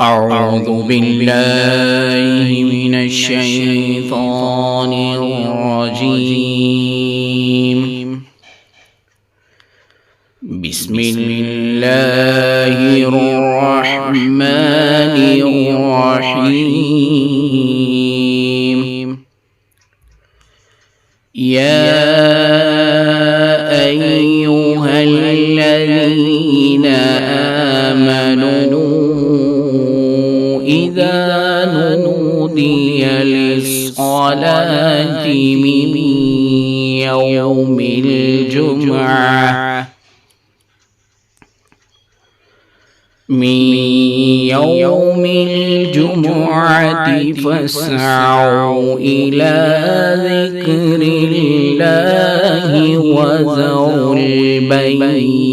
أعوذ بالله من الشيطان الرجيم. بسم الله الرحمن الرحيم. يا أيها الذين آمنوا إذا نودي للصلاة من يوم الجمعة فاسعوا إلى ذكر الله وذروا البيع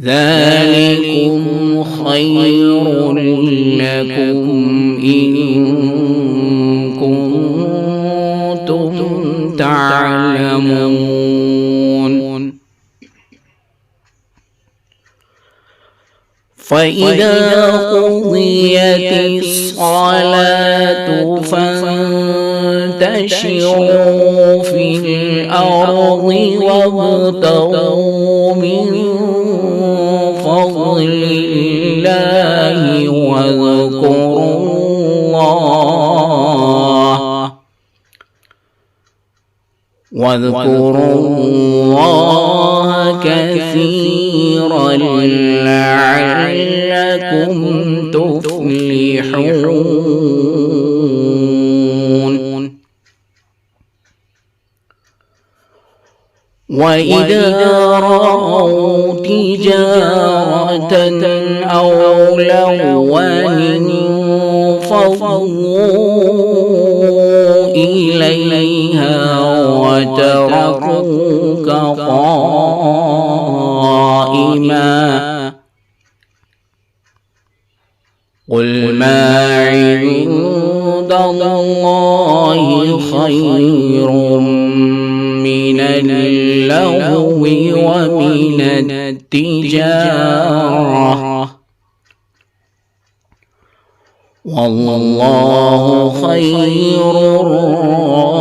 ذلكم خير لكم إن كنتم تعلمون. فإذا قضيت الصلاة فانتشروا في الأرض وابتغوا من فضل الله واذكروا الله كثيرا لعلكم تفلحون. وإذا رأوا تجارة أو لهوا انفضوا إليها وتركوك قائما. قل ما عند الله خير من اللهو ومن التجارة والله خير الرازقين.